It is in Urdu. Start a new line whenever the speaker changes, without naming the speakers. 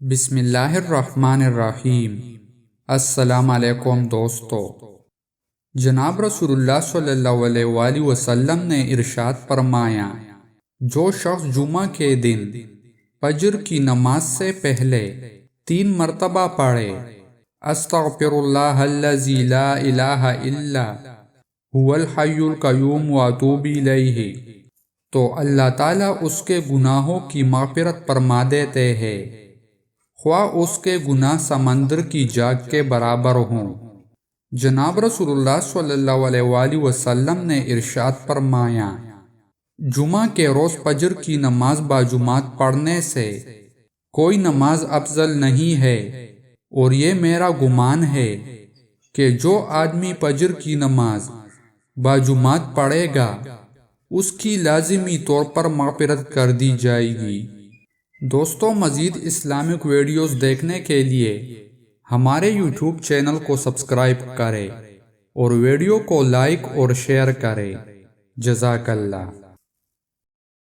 بسم اللہ الرحمن الرحیم۔ السلام علیکم دوستو۔ جناب رسول اللہ صلی اللہ علیہ وآلہ وسلم نے ارشاد فرمایا، جو شخص جمعہ کے دن فجر کی نماز سے پہلے 3 مرتبہ پڑھے استغفر اللہ الذی لا الہ الا هو الحی القیوم واتوب الیہ، تو اللہ تعالیٰ اس کے گناہوں کی مغفرت فرما دیتے ہیں، خواہ اس کے گناہ سمندر کی جاگ کے برابر ہوں۔ جناب رسول اللہ صلی اللہ علیہ وآلہ وسلم نے ارشاد فرمایا، جمعہ کے روز فجر کی نماز باجماعت پڑھنے سے کوئی نماز افضل نہیں ہے، اور یہ میرا گمان ہے کہ جو آدمی فجر کی نماز باجماعت پڑھے گا اس کی لازمی طور پر مغفرت کر دی جائے گی۔ دوستو، مزید اسلامک ویڈیوز دیکھنے کے لیے ہمارے یوٹیوب چینل کو سبسکرائب کریں اور ویڈیو کو لائک اور شیئر کریں۔ جزاک اللہ۔